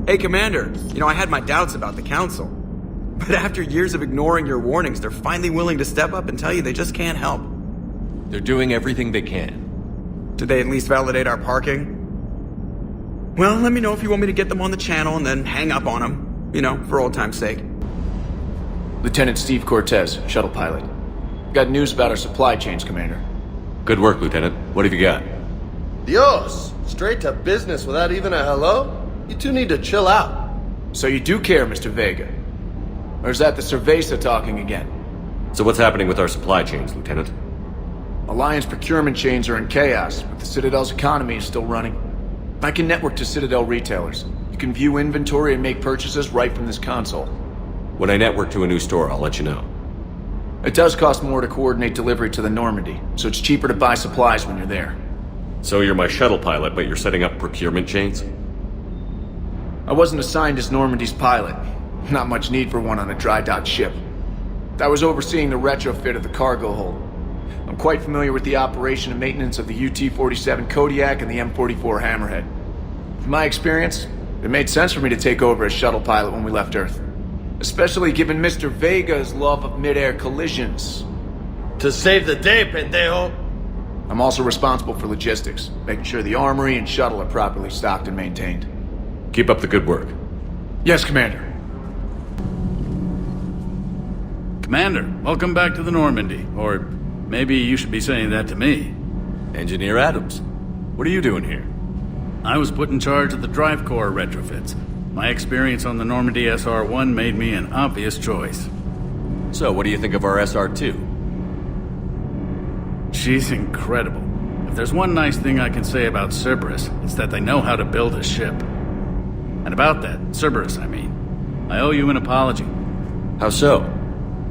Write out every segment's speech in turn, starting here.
Hey, Commander, I had my doubts about the Council. But after years of ignoring your warnings, they're finally willing to step up and tell you they just can't help. They're doing everything they can. Did they at least validate our parking? Well, let me know if you want me to get them on the channel and then hang up on them. For old time's sake. Lieutenant Steve Cortez, shuttle pilot. Got news about our supply chains, Commander. Good work, Lieutenant. What have you got? Dios! Straight to business without even a hello? You two need to chill out. So you do care, Mr. Vega? Or is that the Cerveza talking again? So what's happening with our supply chains, Lieutenant? Alliance procurement chains are in chaos, but the Citadel's economy is still running. I can network to Citadel retailers. You can view inventory and make purchases right from this console. When I network to a new store, I'll let you know. It does cost more to coordinate delivery to the Normandy, so it's cheaper to buy supplies when you're there. So you're my shuttle pilot, but you're setting up procurement chains? I wasn't assigned as Normandy's pilot. Not much need for one on a dry dock ship. I was overseeing the retrofit of the cargo hold. I'm quite familiar with the operation and maintenance of the UT-47 Kodiak and the M44 Hammerhead. From my experience, it made sense for me to take over as shuttle pilot when we left Earth. Especially given Mr. Vega's love of mid-air collisions. To save the day, pendejo! I'm also responsible for logistics, making sure the armory and shuttle are properly stocked and maintained. Keep up the good work. Yes, Commander. Commander, welcome back to the Normandy. Or maybe you should be saying that to me. Engineer Adams, what are you doing here? I was put in charge of the drive core retrofits. My experience on the Normandy SR-1 made me an obvious choice. So, what do you think of our SR-2? She's incredible. If there's one nice thing I can say about Cerberus, it's that they know how to build a ship. And about that, Cerberus, I mean, I owe you an apology. How so?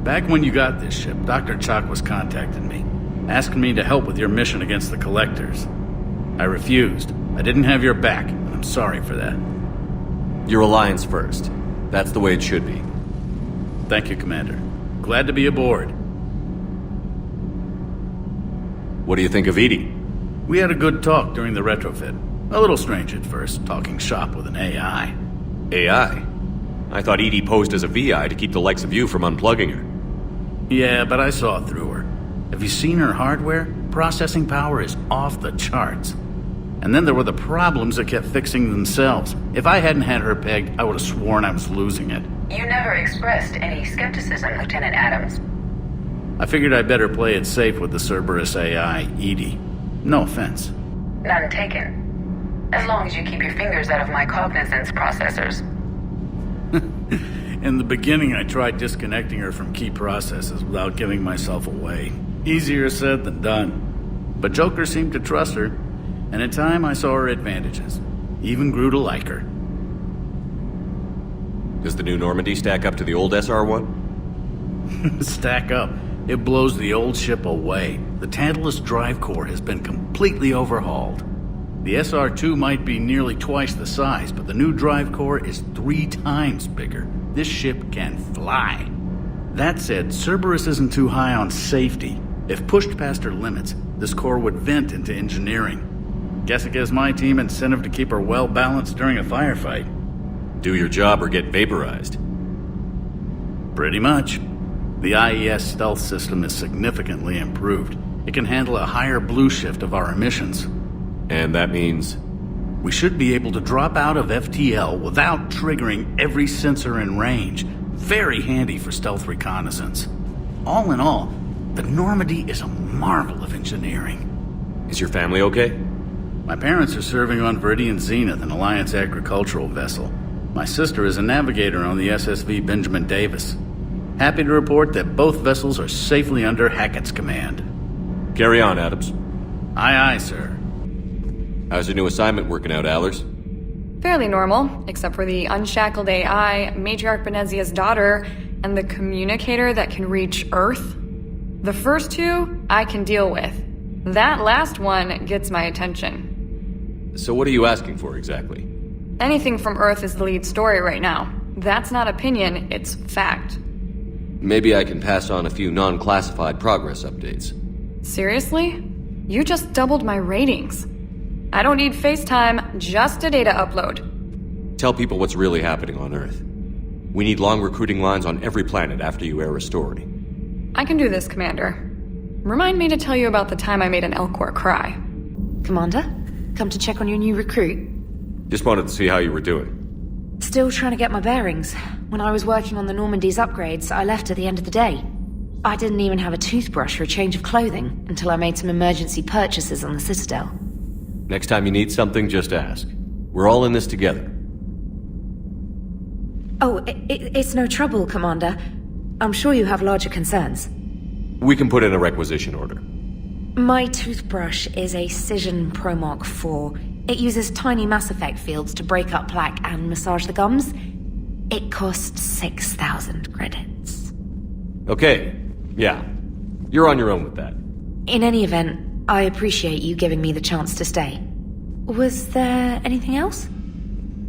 Back when you got this ship, Dr. Chakwas contacted me, asking me to help with your mission against the Collectors. I refused. I didn't have your back, and I'm sorry for that. Your alliance first. That's the way it should be. Thank you, Commander. Glad to be aboard. What do you think of Edie? We had a good talk during the retrofit. A little strange at first, talking shop with an AI. AI? I thought Edie posed as a VI to keep the likes of you from unplugging her. Yeah, but I saw through her. Have you seen her hardware? Processing power is off the charts. And then there were the problems that kept fixing themselves. If I hadn't had her pegged, I would have sworn I was losing it. You never expressed any skepticism, Lieutenant Adams. I figured I'd better play it safe with the Cerberus AI, Edie. No offense. None taken. As long as you keep your fingers out of my cognizance processors. In the beginning, I tried disconnecting her from key processes without giving myself away. Easier said than done. But Joker seemed to trust her, and in time I saw her advantages. Even grew to like her. Does the new Normandy stack up to the old SR-1? Stack up. It blows the old ship away. The Tantalus drive core has been completely overhauled. The SR-2 might be nearly twice the size, but the new drive core is 3 times bigger. This ship can fly. That said, Cerberus isn't too high on safety. If pushed past her limits, this core would vent into engineering. Guess it gives my team incentive to keep her well balanced during a firefight. Do your job or get vaporized. Pretty much. The IES stealth system is significantly improved. It can handle a higher blue shift of our emissions. And that means? We should be able to drop out of FTL without triggering every sensor in range. Very handy for stealth reconnaissance. All in all, the Normandy is a marvel of engineering. Is your family okay? My parents are serving on Viridian Zenith, an Alliance agricultural vessel. My sister is a navigator on the SSV Benjamin Davis. Happy to report that both vessels are safely under Hackett's command. Carry on, Adams. Aye, aye, sir. How's your new assignment working out, Allers? Fairly normal, except for the unshackled AI, Matriarch Benezia's daughter, and the communicator that can reach Earth. The first two, I can deal with. That last one gets my attention. So what are you asking for exactly? Anything from Earth is the lead story right now. That's not opinion, it's fact. Maybe I can pass on a few non-classified progress updates. Seriously? You just doubled my ratings. I don't need FaceTime, just a data upload. Tell people what's really happening on Earth. We need long recruiting lines on every planet after you air a story. I can do this, Commander. Remind me to tell you about the time I made an Elcor cry. Commander, come to check on your new recruit. Just wanted to see how you were doing. Still trying to get my bearings. When I was working on the Normandy's upgrades, I left at the end of the day. I didn't even have a toothbrush or a change of clothing until I made some emergency purchases on the Citadel. Next time you need something, just ask. We're all in this together. Oh, it's no trouble, Commander. I'm sure you have larger concerns. We can put in a requisition order. My toothbrush is a Cision Pro Mark IV. It uses tiny Mass Effect fields to break up plaque and massage the gums. It costs 6,000 credits. Okay, yeah. You're on your own with that. In any event, I appreciate you giving me the chance to stay. Was there anything else?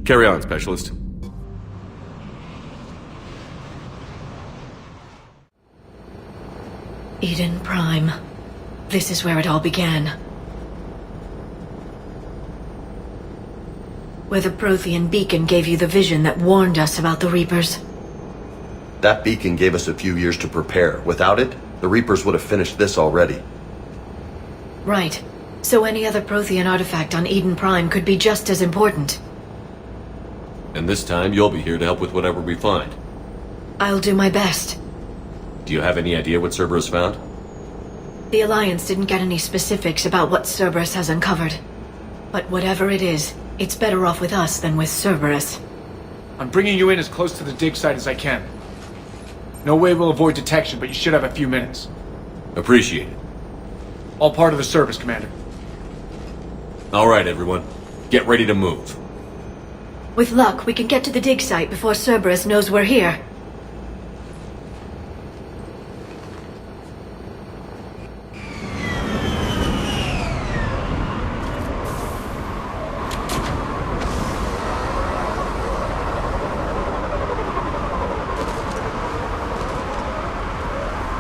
Carry on, Specialist. Eden Prime. This is where it all began. Where the Prothean beacon gave you the vision that warned us about the Reapers. That beacon gave us a few years to prepare. Without it, the Reapers would have finished this already. Right. So any other Prothean artifact on Eden Prime could be just as important. And this time, you'll be here to help with whatever we find. I'll do my best. Do you have any idea what Cerberus found? The Alliance didn't get any specifics about what Cerberus has uncovered. But whatever it is, it's better off with us than with Cerberus. I'm bringing you in as close to the dig site as I can. No way we'll avoid detection, but you should have a few minutes. Appreciate it. All part of the service, Commander. All right, everyone. Get ready to move. With luck, we can get to the dig site before Cerberus knows we're here.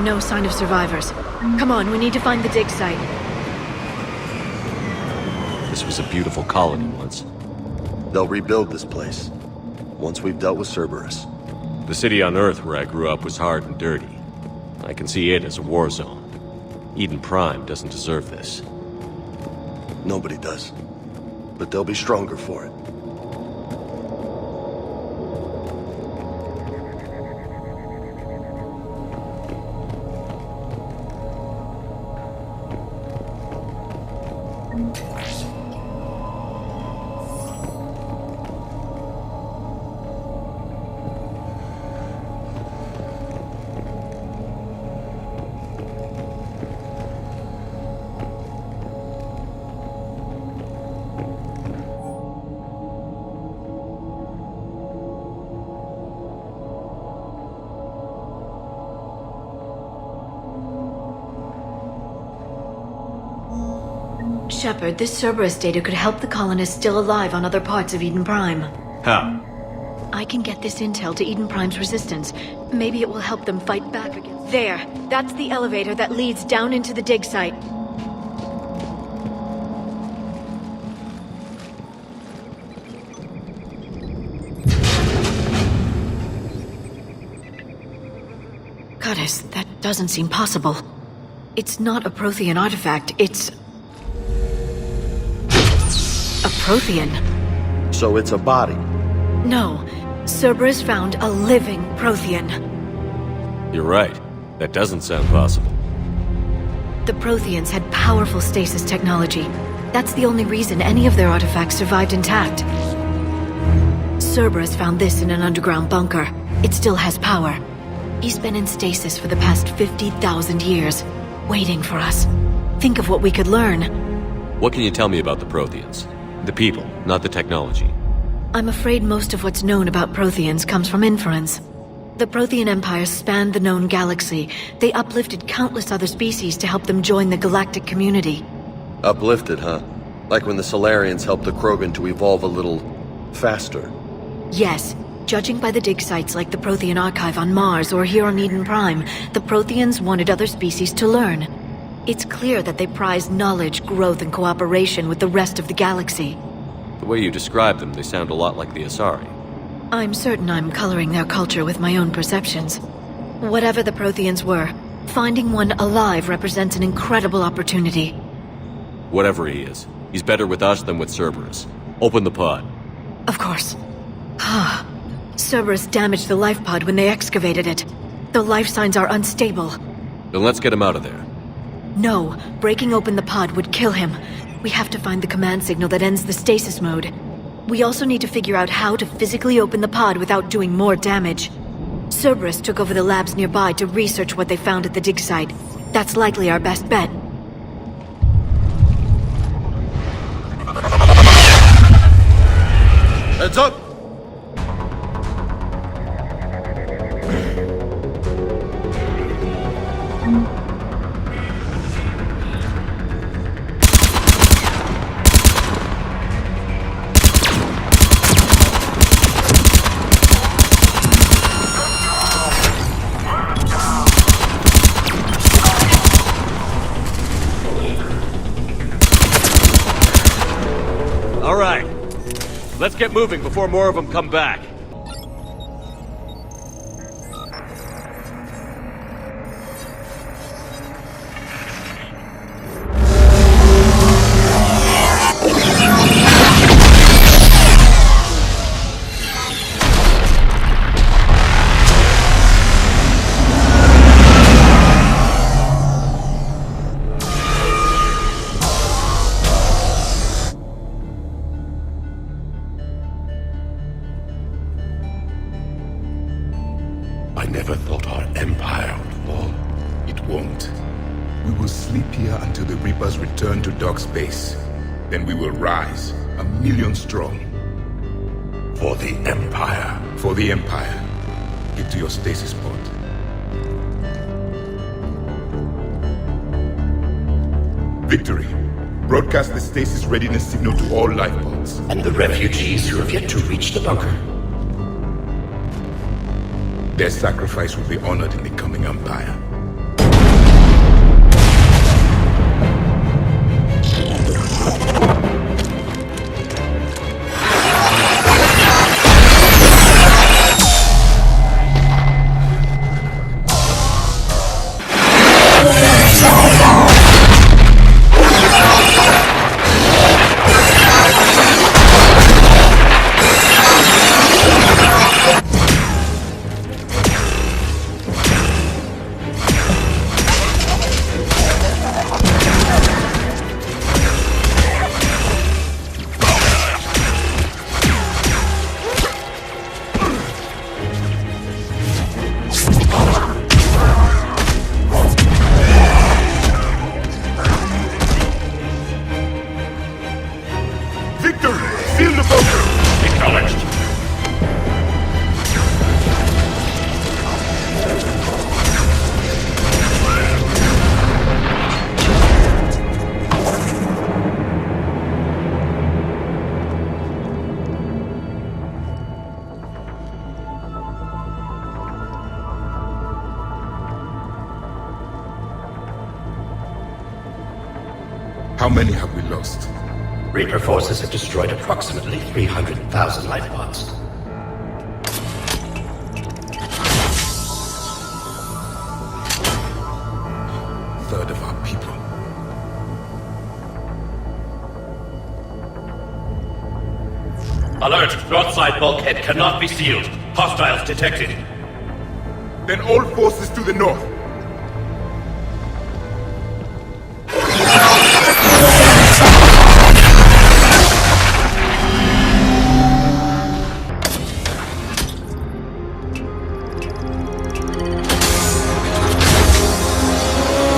No sign of survivors. Come on, we need to find the dig site. This was a beautiful colony once. They'll rebuild this place, once we've dealt with Cerberus. The city on Earth where I grew up was hard and dirty. I can see it as a war zone. Eden Prime doesn't deserve this. Nobody does. But they'll be stronger for it. Shepard, this Cerberus data could help the colonists still alive on other parts of Eden Prime. How? I can get this intel to Eden Prime's resistance. Maybe it will help them fight back against... There! That's the elevator that leads down into the dig site. Goddess, that doesn't seem possible. It's not a Prothean artifact, it's... a Prothean. So it's a body. No. Cerberus found a living Prothean. You're right. That doesn't sound possible. The Protheans had powerful stasis technology. That's the only reason any of their artifacts survived intact. Cerberus found this in an underground bunker. It still has power. He's been in stasis for the past 50,000 years, waiting for us. Think of what we could learn. What can you tell me about the Protheans? The people, not the technology. I'm afraid most of what's known about Protheans comes from inference. The Prothean Empire spanned the known galaxy. They uplifted countless other species to help them join the galactic community. Uplifted, huh? Like when the Solarians helped the Krogan to evolve a little... faster. Yes. Judging by the dig sites like the Prothean Archive on Mars or here on Eden Prime, the Protheans wanted other species to learn. It's clear that they prize knowledge, growth, and cooperation with the rest of the galaxy. way you describe them, they sound a lot like the Asari. I'm certain I'm coloring their culture with my own perceptions. Whatever the Protheans were, finding one alive represents an incredible opportunity. Whatever he is, he's better with us than with Cerberus. Open the pod. Of course. Cerberus damaged the life pod when they excavated it. The life signs are unstable. Then let's get him out of there. No, breaking open the pod would kill him. We have to find the command signal that ends the stasis mode. We also need to figure out how to physically open the pod without doing more damage. Cerberus took over the labs nearby to research what they found at the dig site. That's likely our best bet. Heads up! All right. Let's get moving before more of them come back. I never thought our empire would fall. It won't. We will sleep here until the Reapers return to dark space. Then we will rise, 1,000,000 strong. For the Empire. For the Empire. Get to your stasis pod. Victory. Broadcast the stasis readiness signal to all life pods. And the refugees who have yet to reach the bunker. Their sacrifice will be honored in the coming Empire. How many have we lost? Reaper forces have destroyed approximately 300,000 life pods. Third of our people. Alert! Northside bulkhead cannot be sealed. Hostiles detected. Then all forces to the north.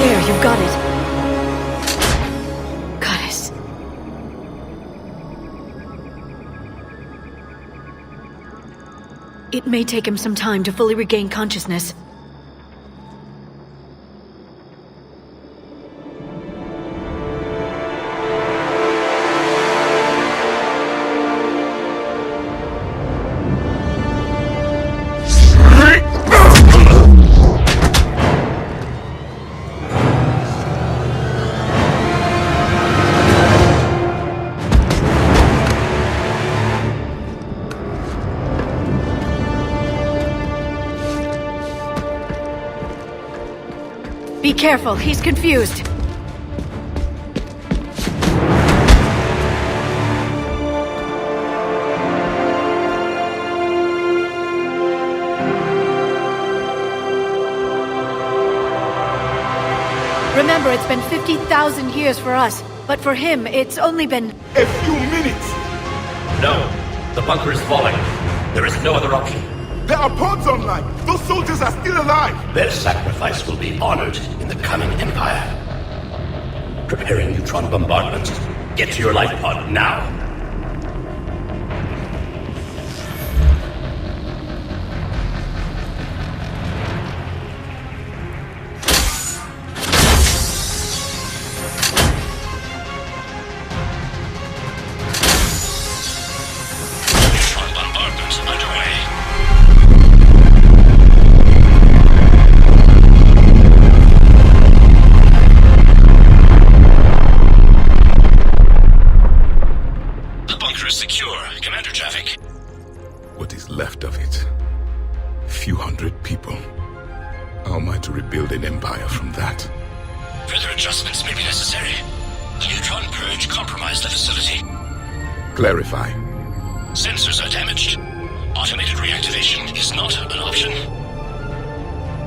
There, you've got it. Goddess. It may take him some time to fully regain consciousness. Be careful, he's confused. Remember, it's been 50,000 years for us, but for him, it's only been... A few minutes! No. The bunker is falling. There is no other option. There are pods online! Those soldiers are still alive! Their sacrifice will be honored in the coming Empire. Preparing neutron bombardment. Get to your life pod now. Neutron bombardment underway. The bunker is secure. Commander traffic. What is left of it? Few hundred people. How am I to rebuild an empire from that? Further adjustments may be necessary. The neutron purge compromised the facility. Clarify. Sensors are damaged. Automated reactivation is not an option.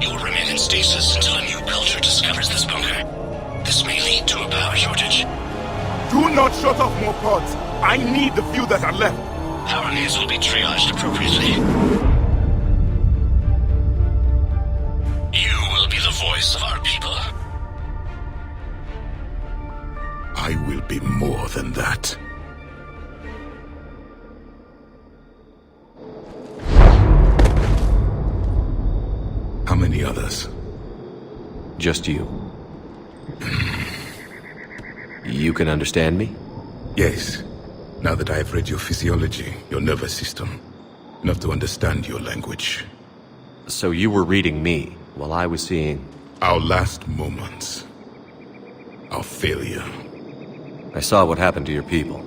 You will remain in stasis until a new culture discovers this bunker. This may lead to a power shortage. Do not shut off more pods! I need the few that are left! Power needs will be triaged appropriately. You will be the voice of our people. I will be more than that. How many others? Just you. You can understand me? Yes. Now that I have read your physiology, your nervous system, enough to understand your language. So you were reading me, while I was seeing... Our last moments. Our failure. I saw what happened to your people.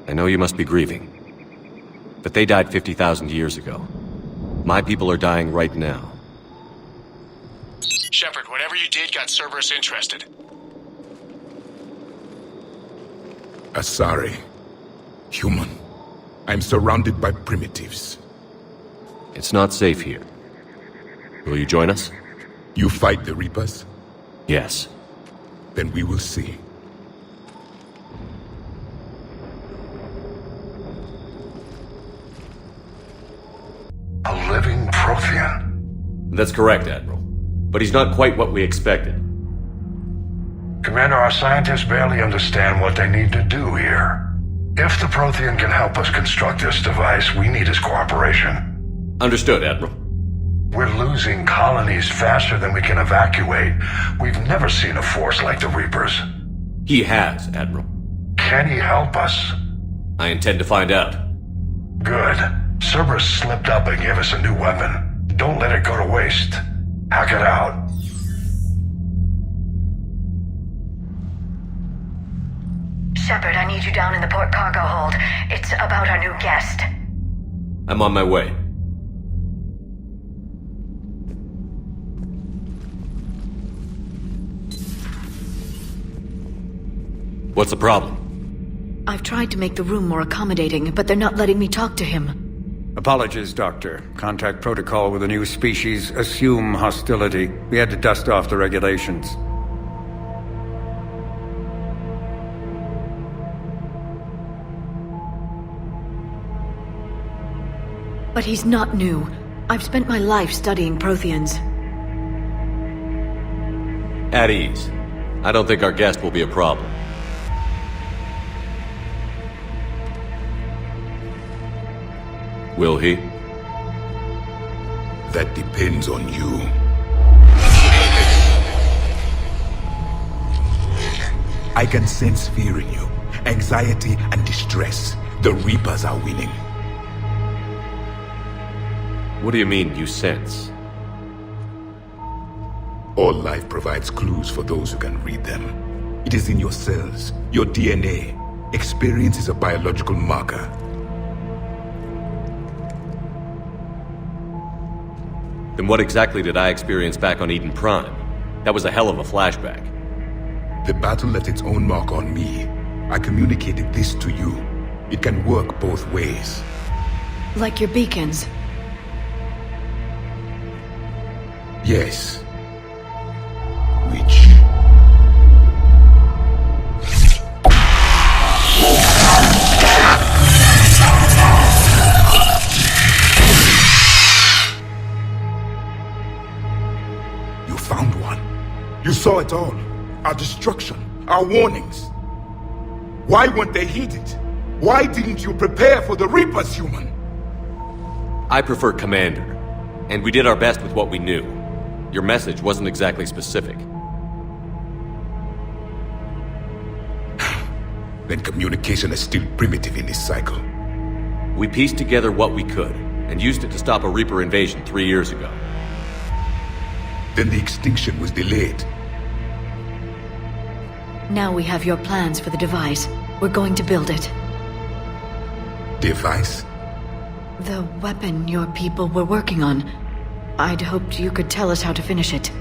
I know you must be grieving. But they died 50,000 years ago. My people are dying right now. Shepard, whatever you did got Cerberus interested. Asari. Human. I'm surrounded by primitives. It's not safe here. Will you join us? You fight the Reapers? Yes. Then we will see. A living Prothean? That's correct, Admiral. But he's not quite what we expected. Commander, our scientists barely understand what they need to do here. If the Prothean can help us construct this device, we need his cooperation. Understood, Admiral. We're losing colonies faster than we can evacuate. We've never seen a force like the Reapers. He has, Admiral. Can he help us? I intend to find out. Good. Cerberus slipped up and gave us a new weapon. Don't let it go to waste. Hack it out. Shepard, I need you down in the port cargo hold. It's about our new guest. I'm on my way. What's the problem? I've tried to make the room more accommodating, but they're not letting me talk to him. Apologies, Doctor. Contact protocol with a new species. Assume hostility. We had to dust off the regulations. But he's not new. I've spent my life studying Protheans. At ease. I don't think our guest will be a problem. Will he? That depends on you. I can sense fear in you, anxiety and distress. The Reapers are winning. What do you mean, you sense? All life provides clues for those who can read them. It is in your cells, your DNA. Experience is a biological marker. Then what exactly did I experience back on Eden Prime? That was a hell of a flashback. The battle left its own mark on me. I communicated this to you. It can work both ways. Like your beacons. Yes. Which... You found one. You saw it all. Our destruction. Our warnings. Why weren't they heeded? Why didn't you prepare for the Reapers, human? I prefer Commander. And we did our best with what we knew. Your message wasn't exactly specific. Then communication is still primitive in this cycle. We pieced together what we could, and used it to stop a Reaper invasion 3 years ago. Then the extinction was delayed. Now we have your plans for the device. We're going to build it. Device? The weapon your people were working on. I'd hoped you could tell us how to finish it.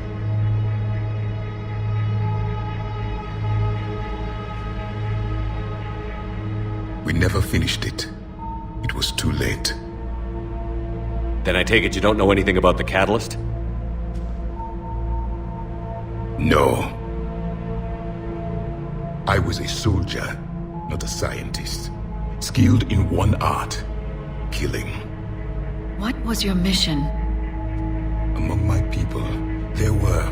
We never finished it. It was too late. Then I take it you don't know anything about the catalyst? No. I was a soldier, not a scientist. Skilled in one art. Killing. What was your mission? Among my people, there were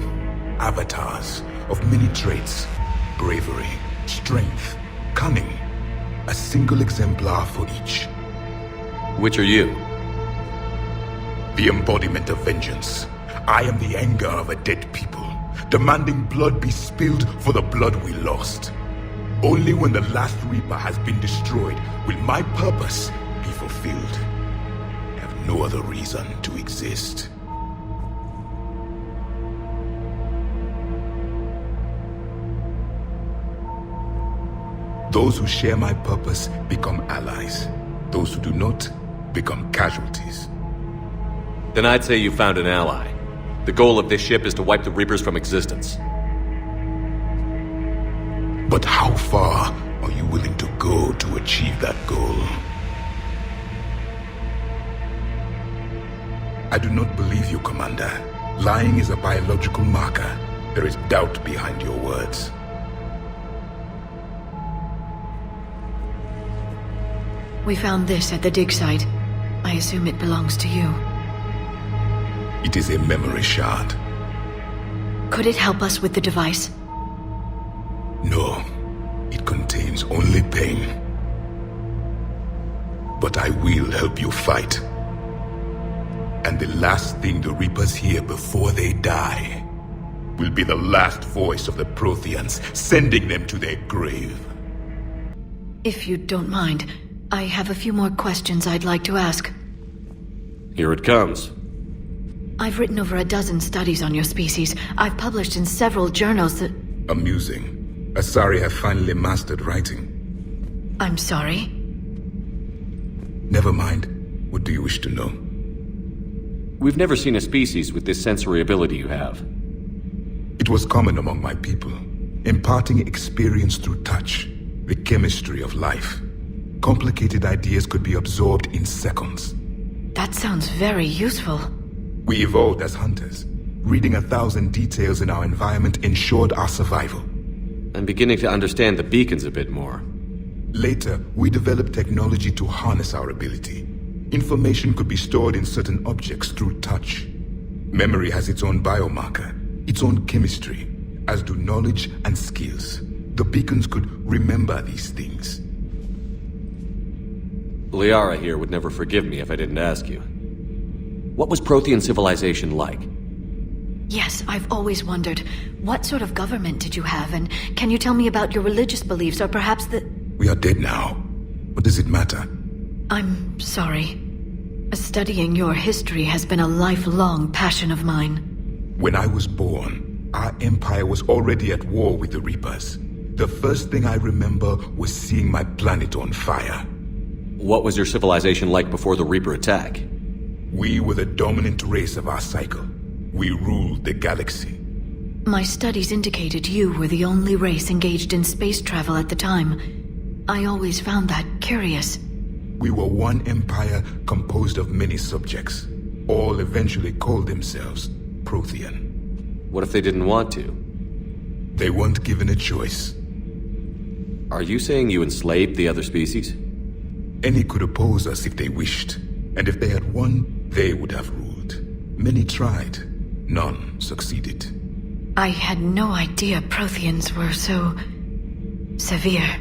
avatars of many traits. Bravery, strength, cunning. A single exemplar for each. Which are you? The embodiment of vengeance. I am the anger of a dead people, demanding blood be spilled for the blood we lost. Only when the last Reaper has been destroyed will my purpose be fulfilled. I have no other reason to exist. Those who share my purpose become allies. Those who do not become casualties. Then I'd say you found an ally. The goal of this ship is to wipe the Reapers from existence. But how far are you willing to go to achieve that goal? I do not believe you, Commander. Lying is a biological marker. There is doubt behind your words. We found this at the dig site. I assume it belongs to you. It is a memory shard. Could it help us with the device? No. It contains only pain. But I will help you fight. And the last thing the Reapers hear before they die will be the last voice of the Protheans, sending them to their grave. If you don't mind, I have a few more questions I'd like to ask. Here it comes. I've written over a dozen studies on your species. I've published in several journals that... Amusing. Asari have finally mastered writing. I'm sorry? Never mind. What do you wish to know? We've never seen a species with this sensory ability you have. It was common among my people, imparting experience through touch, the chemistry of life. Complicated ideas could be absorbed in seconds. That sounds very useful. We evolved as hunters. Reading 1,000 details in our environment ensured our survival. I'm beginning to understand the beacons a bit more. Later, we developed technology to harness our ability. Information could be stored in certain objects through touch. Memory has its own biomarker, its own chemistry, as do knowledge and skills. The beacons could remember these things. Liara here would never forgive me if I didn't ask you. What was Prothean civilization like? Yes, I've always wondered. What sort of government did you have, and can you tell me about your religious beliefs, or perhaps the... We are dead now. What does it matter? I'm sorry. Studying your history has been a lifelong passion of mine. When I was born, our empire was already at war with the Reapers. The first thing I remember was seeing my planet on fire. What was your civilization like before the Reaper attack? We were the dominant race of our cycle. We ruled the galaxy. My studies indicated you were the only race engaged in space travel at the time. I always found that curious. We were one empire composed of many subjects. All eventually called themselves Prothean. What if they didn't want to? They weren't given a choice. Are you saying you enslaved the other species? Any could oppose us if they wished, and if they had won, they would have ruled. Many tried. None succeeded. I had no idea Protheans were so... severe.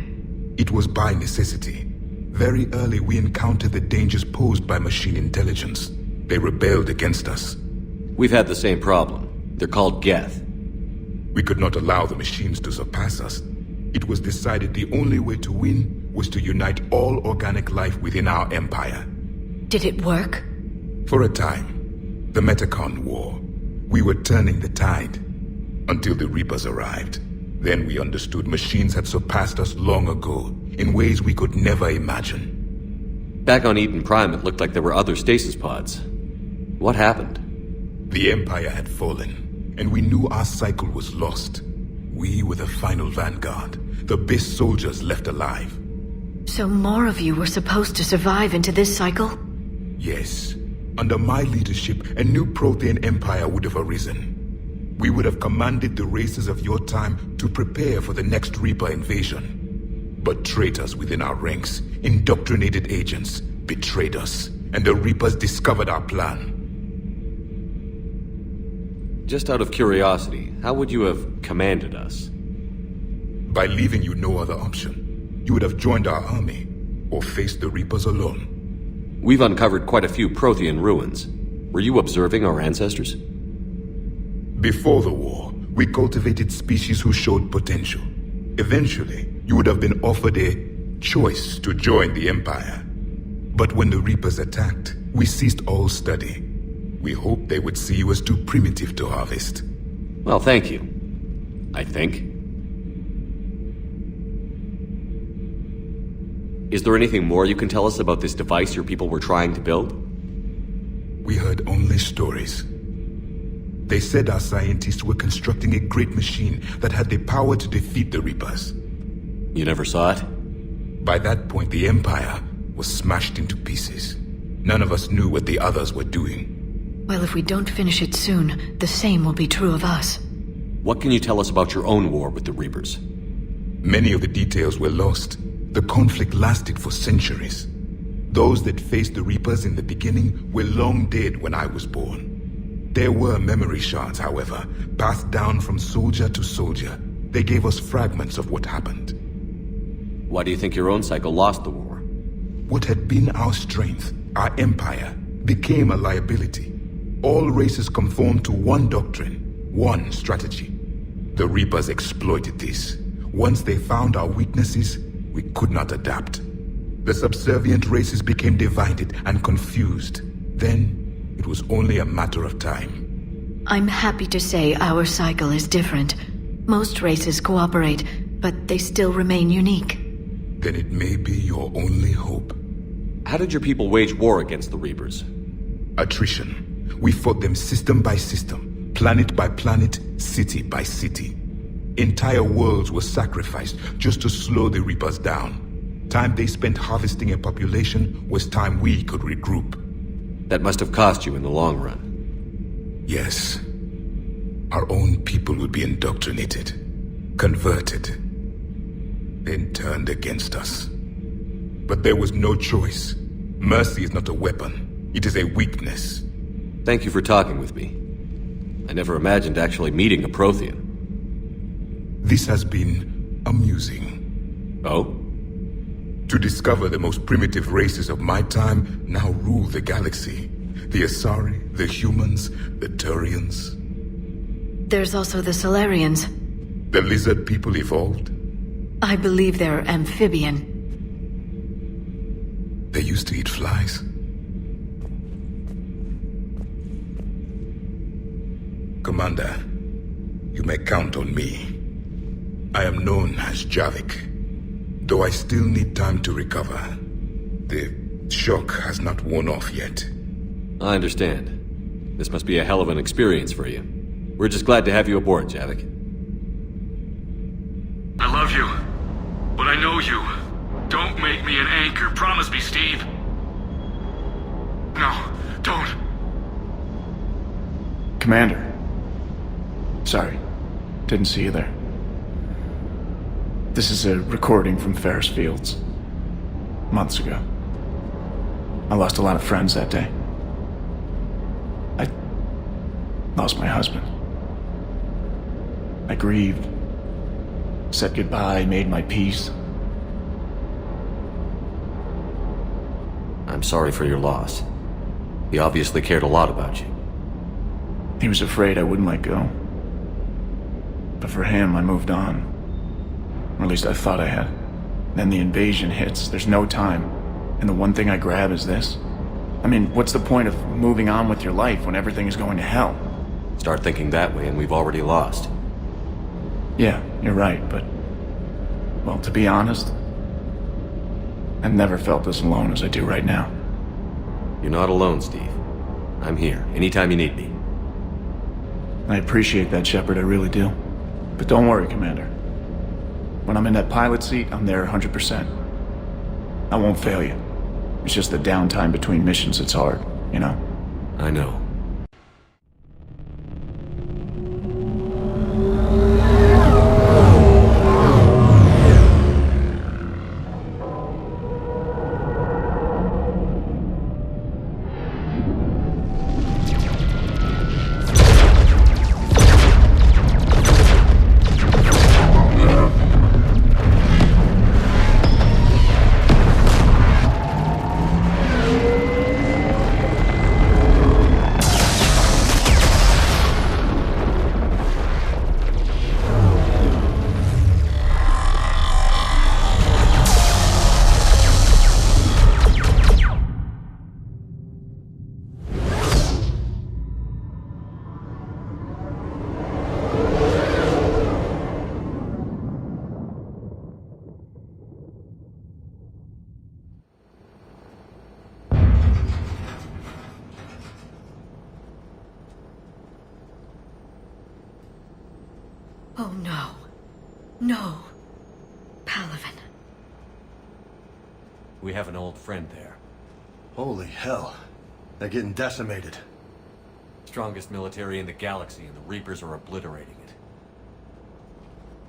It was by necessity. Very early we encountered the dangers posed by machine intelligence. They rebelled against us. We've had the same problem. They're called Geth. We could not allow the machines to surpass us. It was decided the only way to win was to unite all organic life within our empire. Did it work? For a time. The Metacon War. We were turning the tide. Until the Reapers arrived. Then we understood machines had surpassed us long ago, in ways we could never imagine. Back on Eden Prime, it looked like there were other stasis pods. What happened? The Empire had fallen, and we knew our cycle was lost. We were the final vanguard, the best soldiers left alive. So more of you were supposed to survive into this cycle? Yes. Under my leadership, a new Prothean empire would have arisen. We would have commanded the races of your time to prepare for the next Reaper invasion. But traitors within our ranks, indoctrinated agents, betrayed us, and the Reapers discovered our plan. Just out of curiosity, how would you have commanded us? By leaving you no other option. You would have joined our army, or faced the Reapers alone. We've uncovered quite a few Prothean ruins. Were you observing our ancestors? Before the war, we cultivated species who showed potential. Eventually, you would have been offered a choice to join the Empire. But when the Reapers attacked, we ceased all study. We hoped they would see you as too primitive to harvest. Well, thank you. I think. Is there anything more you can tell us about this device your people were trying to build? We heard only stories. They said our scientists were constructing a great machine that had the power to defeat the Reapers. You never saw it? By that point, the Empire was smashed into pieces. None of us knew what the others were doing. Well, if we don't finish it soon, the same will be true of us. What can you tell us about your own war with the Reapers? Many of the details were lost. The conflict lasted for centuries. Those that faced the Reapers in the beginning were long dead when I was born. There were memory shards, however, passed down from soldier to soldier. They gave us fragments of what happened. Why do you think your own cycle lost the war? What had been our strength, our empire, became a liability. All races conformed to one doctrine, one strategy. The Reapers exploited this. Once they found our weaknesses, we could not adapt. The subservient races became divided and confused. Then, it was only a matter of time. I'm happy to say our cycle is different. Most races cooperate, but they still remain unique. Then it may be your only hope. How did your people wage war against the Reapers? Attrition. We fought them system by system, planet by planet, city by city. Entire worlds were sacrificed just to slow the Reapers down. Time they spent harvesting a population was time we could regroup. That must have cost you in the long run. Yes. Our own people would be indoctrinated, converted, then turned against us. But there was no choice. Mercy is not a weapon. It is a weakness. Thank you for talking with me. I never imagined actually meeting a Prothean. This has been amusing. Oh? To discover the most primitive races of my time now rule the galaxy. The Asari, the humans, the Turians. There's also the Solarians. The lizard people evolved? I believe they're amphibian. They used to eat flies. Commander, you may count on me. I am known as Javik. Though I still need time to recover. The shock has not worn off yet. I understand. This must be a hell of an experience for you. We're just glad to have you aboard, Javik. I love you, but I know you. Don't make me an anchor. Promise me, Steve. No, don't. Commander. Sorry. Didn't see you there. This is a recording from Ferris Fields. Months ago. I lost a lot of friends that day. I lost my husband. I grieved. Said goodbye, made my peace. I'm sorry for your loss. He obviously cared a lot about you. He was afraid I wouldn't let go. But for him, I moved on. Or at least I thought I had. Then the invasion hits, there's no time. And the one thing I grab is this. I mean, what's the point of moving on with your life when everything is going to hell? Start thinking that way and we've already lost. Yeah, you're right, but... well, to be honest, I've never felt as alone as I do right now. You're not alone, Steve. I'm here, anytime you need me. I appreciate that, Shepard, I really do. But don't worry, Commander. When I'm in that pilot seat, I'm there 100%. I won't fail you. It's just the downtime between missions that's hard, you know? I know. Oh no. No. Palaven. We have an old friend there. Holy hell. They're getting decimated. Strongest military in the galaxy, and the Reapers are obliterating it.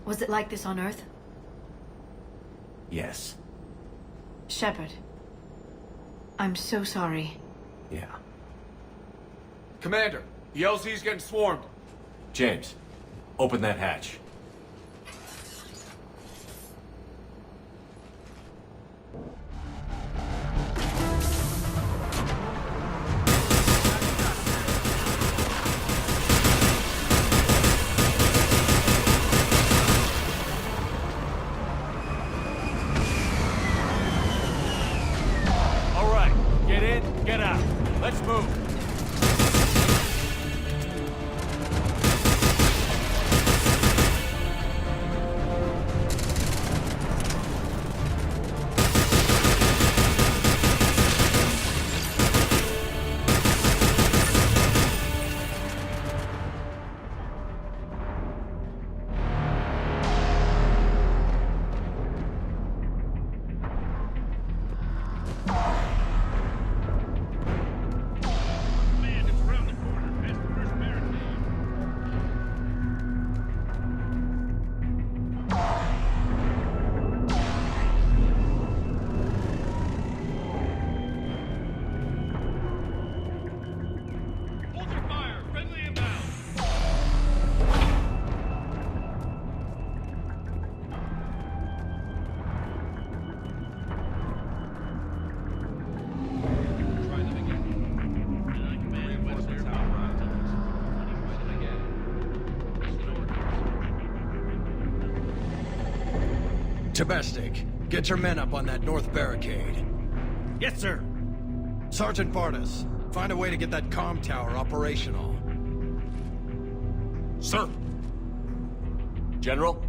Was it like this on Earth? Yes. Shepard. I'm so sorry. Yeah. Commander, the LZ's getting swarmed. James, open that hatch. All right, get in, get out. Let's move. Tabestic, get your men up on that north barricade. Yes, sir. Sergeant Barnes, find a way to get that comm tower operational. Sir. General?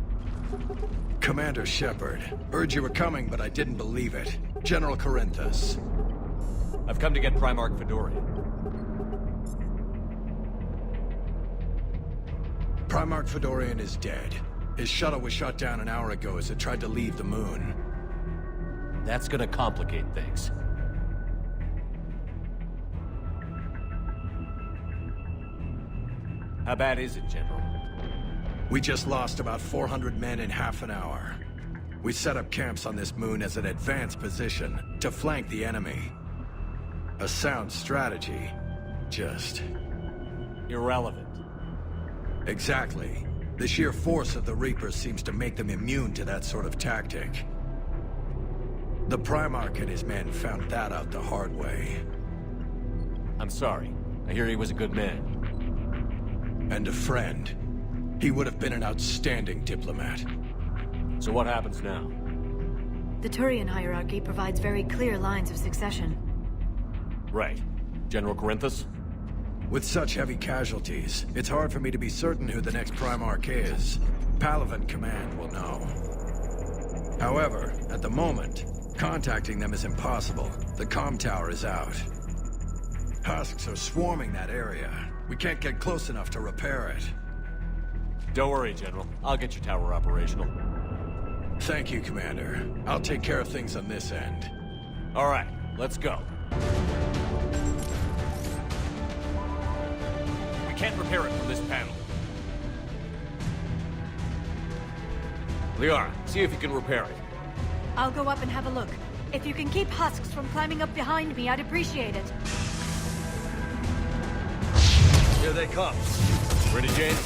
Commander Shepard, heard you were coming, but I didn't believe it. General Corinthus. I've come to get Primarch Fedorian. Primarch Fedorian is dead. His shuttle was shot down an hour ago as it tried to leave the moon. That's gonna complicate things. How bad is it, General? We just lost about 400 men in half an hour. We set up camps on this moon as an advanced position to flank the enemy. A sound strategy. Just... irrelevant. Exactly. The sheer force of the Reapers seems to make them immune to that sort of tactic. The Primarch and his men found that out the hard way. I'm sorry. I hear he was a good man. And a friend. He would have been an outstanding diplomat. So what happens now? The Turian hierarchy provides very clear lines of succession. Right. General Corinthus? With such heavy casualties, it's hard for me to be certain who the next Primarch is. Palaven Command will know. However, at the moment, contacting them is impossible. The comm tower is out. Husks are swarming that area. We can't get close enough to repair it. Don't worry, General. I'll get your tower operational. Thank you, Commander. I'll take care of things on this end. All right, let's go. We can't repair it from this panel. Liara, see if you can repair it. I'll go up and have a look. If you can keep Husks from climbing up behind me, I'd appreciate it. Here they come. Ready, James?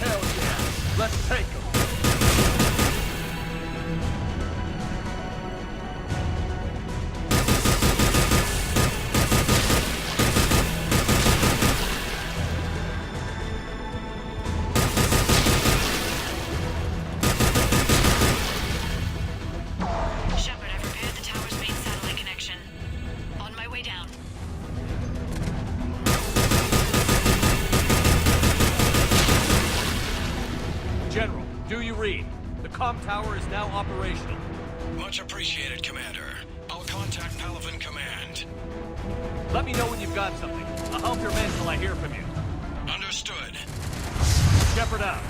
Hell yeah! Let's take them! Shepard, I've repaired the tower's main satellite connection. On my way down. General, do you read? The comm tower is now operational. Much appreciated, Commander. I'll contact Palaven Command. Let me know when you've got something. I'll help your men till I hear from you. Understood. Shepard out.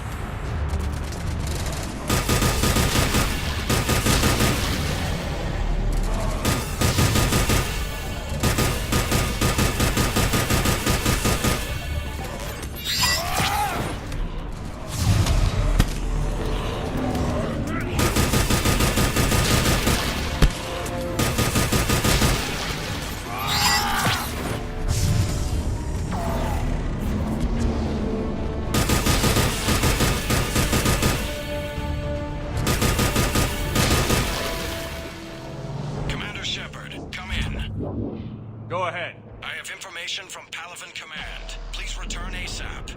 Go ahead. I have information from Palaven Command. Please return ASAP.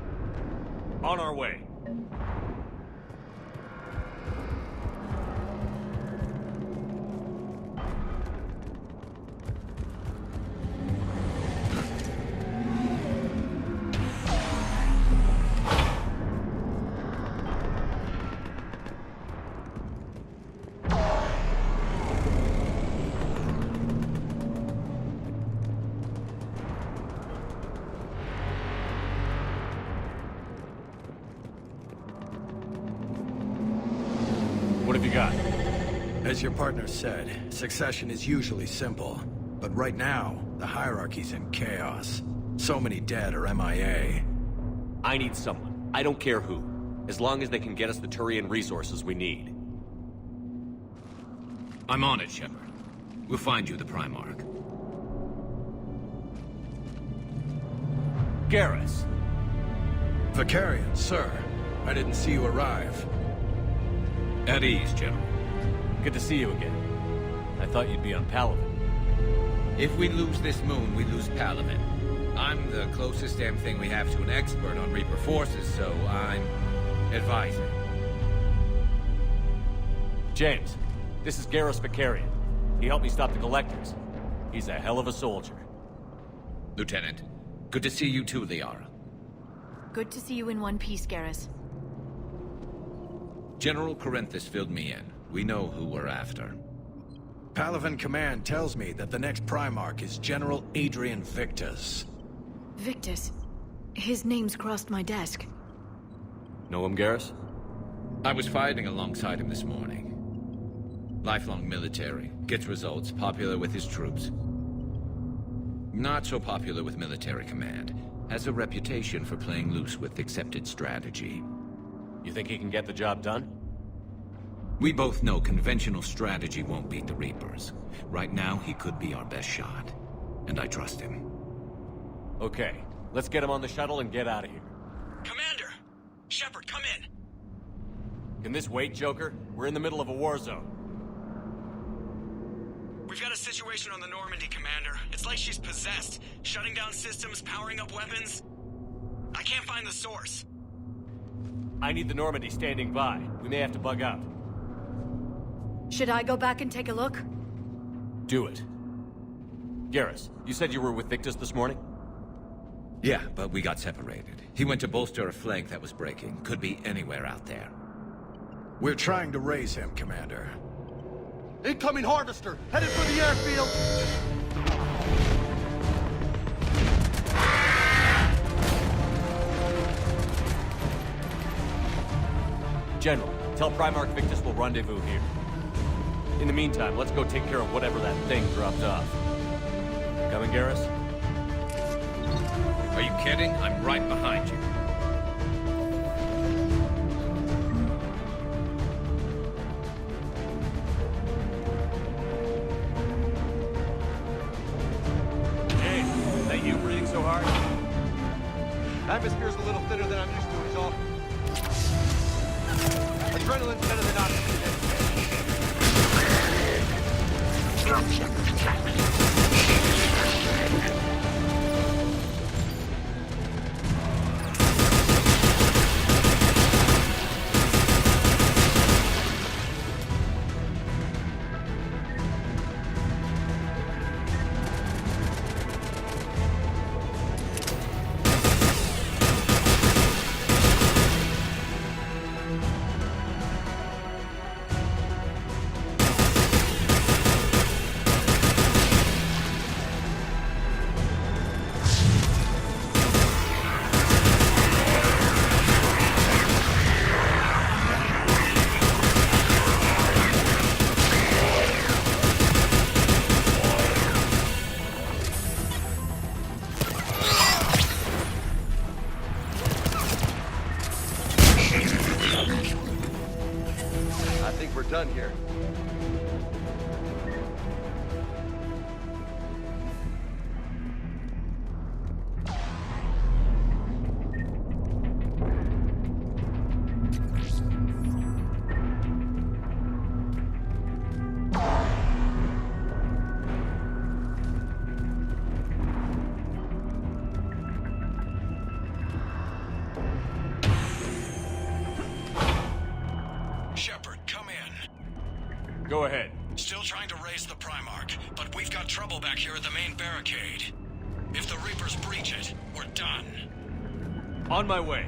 On our way. What have you got? As your partner said, succession is usually simple. But right now, the hierarchy's in chaos. So many dead or MIA. I need someone. I don't care who. As long as they can get us the Turian resources we need. I'm on it, Shepard. We'll find you the Primarch. Garrus. Vicarian, sir. I didn't see you arrive. At ease, General. Good to see you again. I thought you'd be on Palaven. If we lose this moon, we lose Palaven. I'm the closest damn thing we have to an expert on Reaper forces, so I'm advising. James, this is Garrus Vicarian. He helped me stop the Collectors. He's a hell of a soldier. Lieutenant, good to see you too, Liara. Good to see you in one piece, Garrus. General Corinthus filled me in. We know who we're after. Palaven Command tells me that the next Primarch is General Adrian Victus. Victus. His name's crossed my desk. Know him, Garrus? I was fighting alongside him this morning. Lifelong military, gets results, popular with his troops. Not so popular with military command. Has a reputation for playing loose with accepted strategy. You think he can get the job done? We both know conventional strategy won't beat the Reapers. Right now, he could be our best shot. And I trust him. Okay, let's get him on the shuttle and get out of here. Commander! Shepard, come in! Can this wait, Joker? We're in the middle of a war zone. We've got a situation on the Normandy, Commander. It's like she's possessed. Shutting down systems, powering up weapons. I can't find the source. I need the Normandy standing by. We may have to bug out. Should I go back and take a look? Do it. Garrus, you said you were with Victus this morning? Yeah, but we got separated. He went to bolster a flank that was breaking. Could be anywhere out there. We're trying to raise him, Commander. Incoming harvester, headed for the airfield. General, tell Primarch Victus we'll rendezvous here. In the meantime, let's go take care of whatever that thing dropped off. Coming, Garrus? Are you kidding? I'm right behind you. Hey, is that you breathing so hard? Atmosphere's a little thinner than I'm used to, is all. Adrenaline's better than oxygen. I think we're done here. Shepard, come in. Go ahead. Still trying to raise the Primarch, but we've got trouble back here at the main barricade. If the Reapers breach it, we're done. On my way.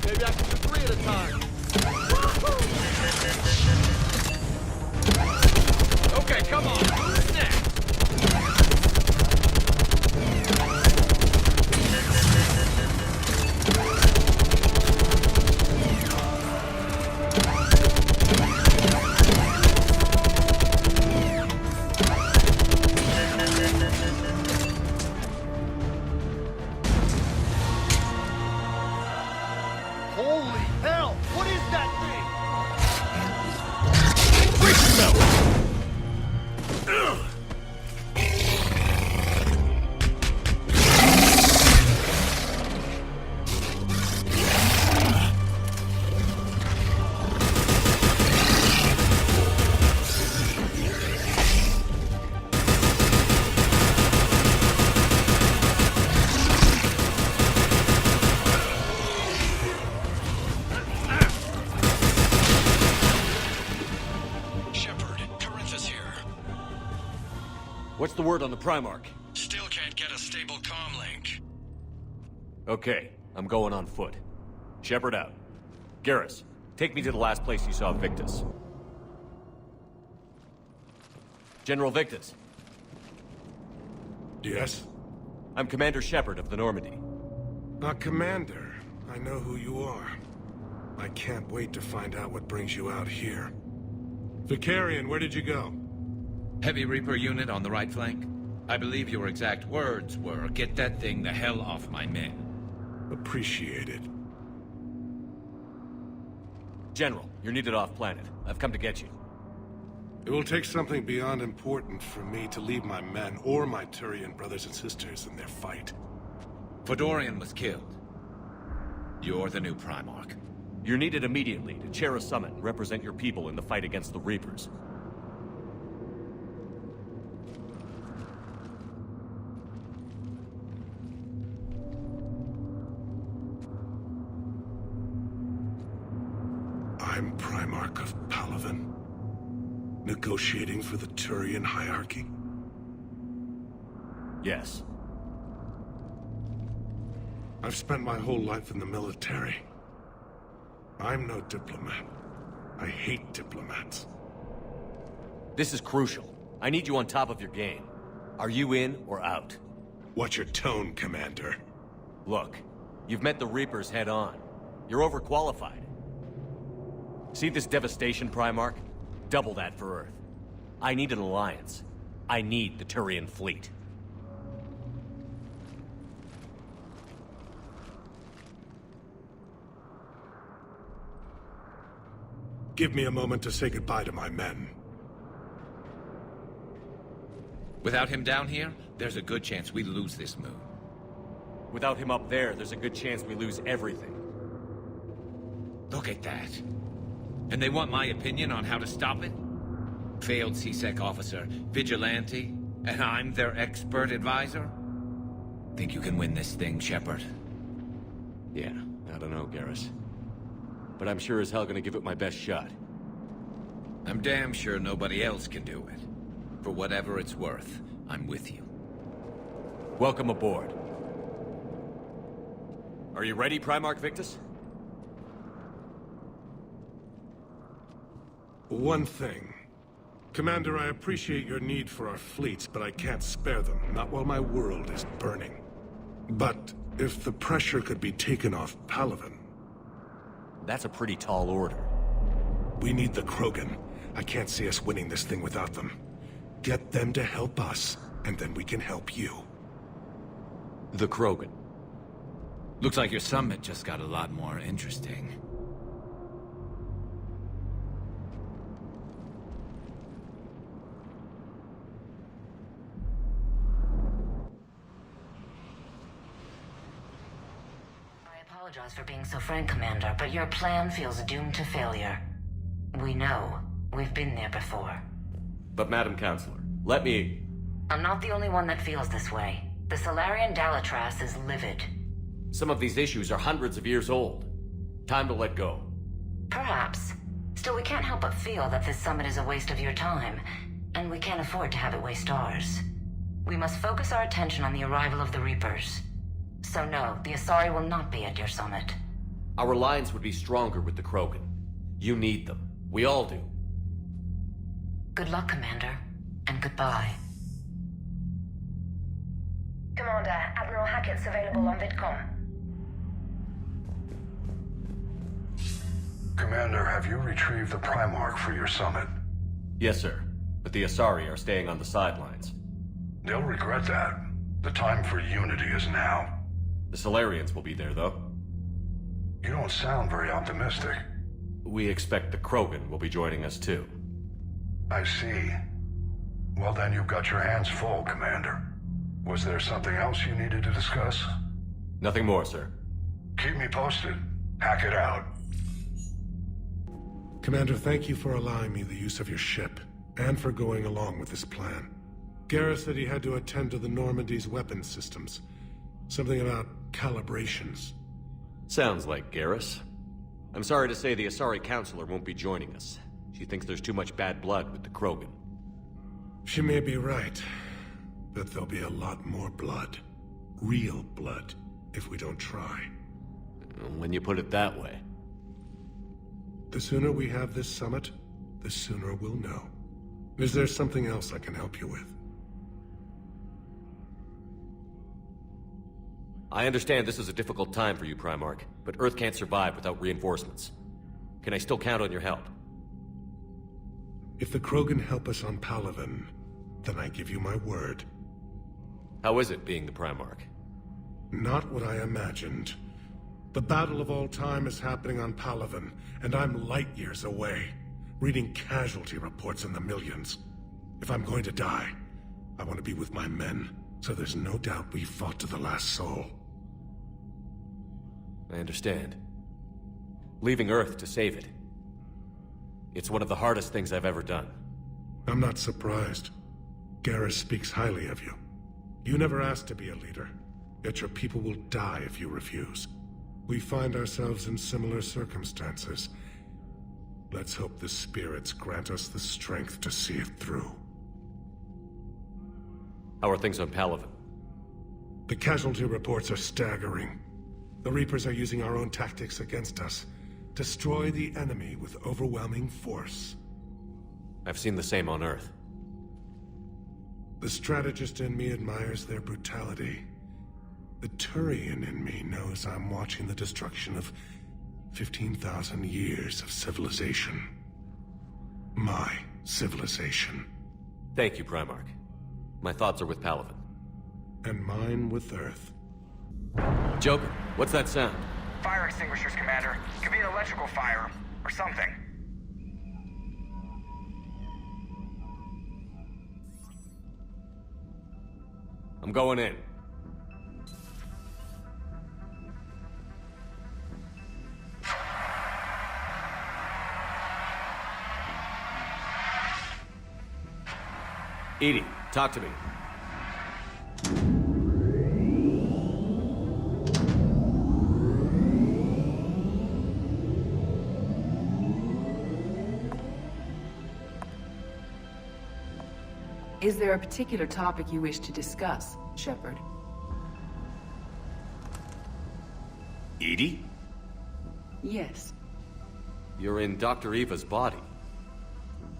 Maybe I can do 3 at a time. Okay, come on. Who's next? Holy hell! What is that thing? What's the word on the Primarch? Still can't get a stable comm link. Okay, I'm going on foot. Shepard out. Garrus, take me to the last place you saw Victus. General Victus. Yes? I'm Commander Shepard of the Normandy. Commander. I know who you are. I can't wait to find out what brings you out here. Vicarian, where did you go? Heavy Reaper unit on the right flank. I believe your exact words were, "Get that thing the hell off my men." Appreciated. General, you're needed off-planet. I've come to get you. It will take something beyond important for me to leave my men or my Turian brothers and sisters in their fight. Fedorian was killed. You're the new Primarch. You're needed immediately to chair a summit and represent your people in the fight against the Reapers. I'm Primarch of Palaven. Negotiating for the Turian hierarchy? Yes. I've spent my whole life in the military. I'm no diplomat. I hate diplomats. This is crucial. I need you on top of your game. Are you in or out? Watch your tone, Commander. Look, you've met the Reapers head on. You're overqualified. See this devastation, Primarch? Double that for Earth. I need an alliance. I need the Turian fleet. Give me a moment to say goodbye to my men. Without him down here, there's a good chance we lose this moon. Without him up there's a good chance we lose everything. Look at that. And they want my opinion on how to stop it? Failed C-Sec officer, vigilante, and I'm their expert advisor? Think you can win this thing, Shepard? Yeah, I don't know, Garrus. But I'm sure as hell gonna give it my best shot. I'm damn sure nobody else can do it. For whatever it's worth, I'm with you. Welcome aboard. Are you ready, Primarch Victus? One thing. Commander, I appreciate your need for our fleets, but I can't spare them, not while my world is burning. But if the pressure could be taken off Palaven... That's a pretty tall order. We need the Krogan. I can't see us winning this thing without them. Get them to help us, and then we can help you. The Krogan. Looks like your summit just got a lot more interesting. I apologize for being so frank, Commander, but your plan feels doomed to failure. We know. We've been there before. But Madam Counselor, let me... I'm not the only one that feels this way. The Solarian Dalatras is livid. Some of these issues are hundreds of years old. Time to let go. Perhaps. Still, we can't help but feel that this summit is a waste of your time, and we can't afford to have it waste ours. We must focus our attention on the arrival of the Reapers. So no, the Asari will not be at your summit. Our alliance would be stronger with the Krogan. You need them. We all do. Good luck, Commander, and goodbye. Commander, Admiral Hackett's available on VidCom. Commander, have you retrieved the Primarch for your summit? Yes, sir. But the Asari are staying on the sidelines. They'll regret that. The time for unity is now. The Solarians will be there, though. You don't sound very optimistic. We expect the Krogan will be joining us, too. I see. Well, then you've got your hands full, Commander. Was there something else you needed to discuss? Nothing more, sir. Keep me posted. Hack it out. Commander, thank you for allowing me the use of your ship, and for going along with this plan. Garrus said he had to attend to the Normandy's weapons systems. Something about calibrations. Sounds like Garrus. I'm sorry to say the Asari Counselor won't be joining us. She thinks there's too much bad blood with the Krogan. She may be right. But there'll be a lot more blood. Real blood, if we don't try. When you put it that way. The sooner we have this summit, the sooner we'll know. Is there something else I can help you with? I understand this is a difficult time for you, Primarch, but Earth can't survive without reinforcements. Can I still count on your help? If the Krogan help us on Palaven, then I give you my word. How is it being the Primarch? Not what I imagined. The battle of all time is happening on Palaven, and I'm light years away, reading casualty reports in the millions. If I'm going to die, I want to be with my men, so there's no doubt we fought to the last soul. I understand. Leaving Earth to save it. It's one of the hardest things I've ever done. I'm not surprised. Garrus speaks highly of you. You never asked to be a leader, yet your people will die if you refuse. We find ourselves in similar circumstances. Let's hope the spirits grant us the strength to see it through. How are things on Palaven? The casualty reports are staggering. The Reapers are using our own tactics against us. Destroy the enemy with overwhelming force. I've seen the same on Earth. The strategist in me admires their brutality. The Turian in me knows I'm watching the destruction of 15,000 years of civilization. My civilization. Thank you, Primarch. My thoughts are with Palaven. And mine with Earth. Joker, what's that sound? Fire extinguishers, Commander. Could be an electrical fire, or something. I'm going in. EDI, talk to me. Is there a particular topic you wish to discuss, Shepard? EDI? Yes. You're in Dr. Eva's body.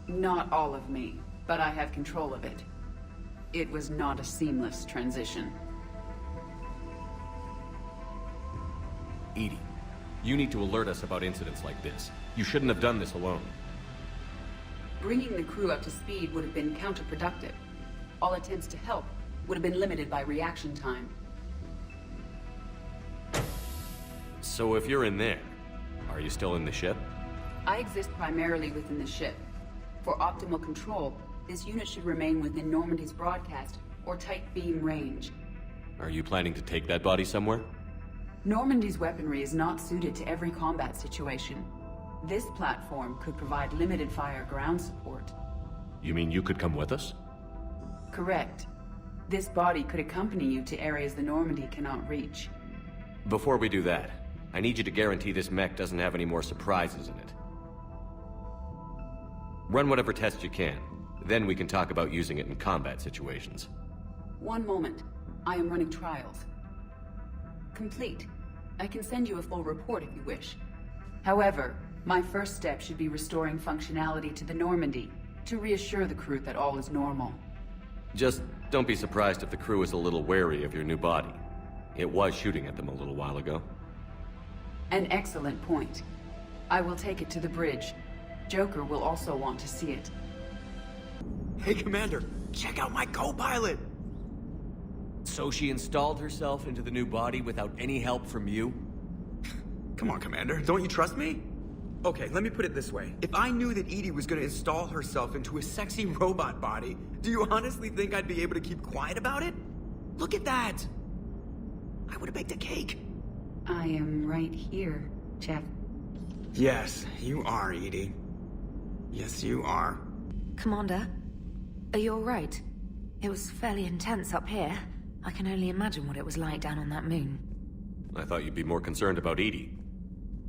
Not all of me, but I have control of it. It was not a seamless transition. EDI, you need to alert us about incidents like this. You shouldn't have done this alone. Bringing the crew up to speed would have been counterproductive. All attempts to help would have been limited by reaction time. So if you're in there, are you still in the ship? I exist primarily within the ship. For optimal control, this unit should remain within Normandy's broadcast or tight beam range. Are you planning to take that body somewhere? Normandy's weaponry is not suited to every combat situation. This platform could provide limited fire ground support. You mean you could come with us? Correct. This body could accompany you to areas the Normandy cannot reach. Before we do that, I need you to guarantee this mech doesn't have any more surprises in it. Run whatever tests you can. Then we can talk about using it in combat situations. One moment. I am running trials. Complete. I can send you a full report if you wish. However, my first step should be restoring functionality to the Normandy to reassure the crew that all is normal. Just don't be surprised if the crew is a little wary of your new body. It was shooting at them a little while ago. An excellent point. I will take it to the bridge. Joker will also want to see it. Hey, Commander, check out my co-pilot! So she installed herself into the new body without any help from you? Come on, Commander, don't you trust me? Okay, let me put it this way. If I knew that EDI was gonna install herself into a sexy robot body, do you honestly think I'd be able to keep quiet about it? Look at that! I would've baked a cake. I am right here, Jeff. Yes, you are, EDI. Yes, you are. Commander, are you alright? It was fairly intense up here. I can only imagine what it was like down on that moon. I thought you'd be more concerned about EDI.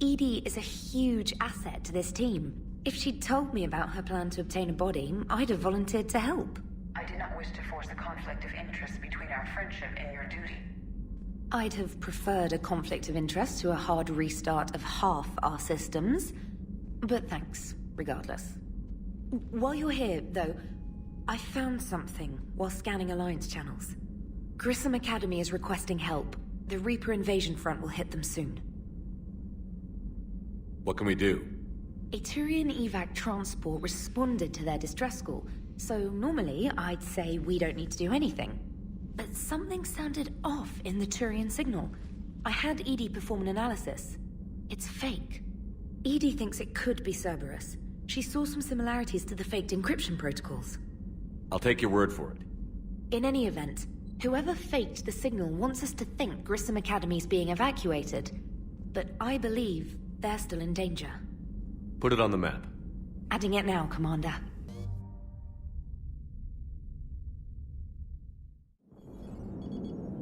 EDI is a huge asset to this team. If she'd told me about her plan to obtain a body, I'd have volunteered to help. I did not wish to force a conflict of interest between our friendship and your duty. I'd have preferred a conflict of interest to a hard restart of half our systems. But thanks, regardless. While you're here, though, I found something while scanning Alliance channels. Grissom Academy is requesting help. The Reaper invasion front will hit them soon. What can we do? A Turian evac transport responded to their distress call, so normally I'd say we don't need to do anything. But something sounded off in the Turian signal. I had Edie perform an analysis. It's fake. Edie thinks it could be Cerberus. She saw some similarities to the faked encryption protocols. I'll take your word for it. In any event, whoever faked the signal wants us to think Grissom Academy's being evacuated. But I believe they're still in danger. Put it on the map. Adding it now, Commander.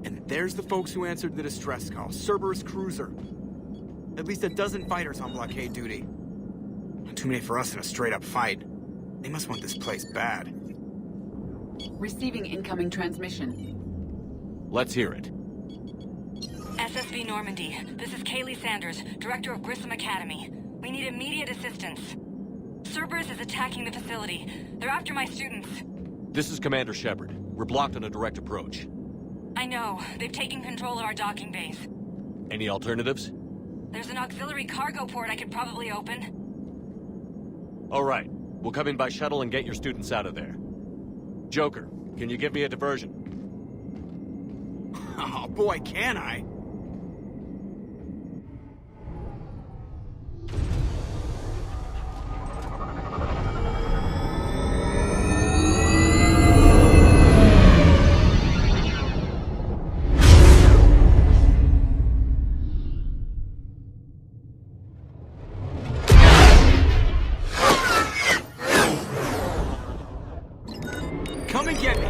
And there's the folks who answered the distress call. Cerberus cruiser. At least a dozen fighters on blockade duty. Not too many for us in a straight-up fight. They must want this place bad. Receiving incoming transmission. Let's hear it. SSV Normandy, this is Kaylee Sanders, Director of Grissom Academy. We need immediate assistance. Cerberus is attacking the facility. They're after my students. This is Commander Shepard. We're blocked on a direct approach. I know. They've taken control of our docking base. Any alternatives? There's an auxiliary cargo port I could probably open. All right. We'll come in by shuttle and get your students out of there. Joker, can you give me a diversion? Oh boy, can I! Come and get me!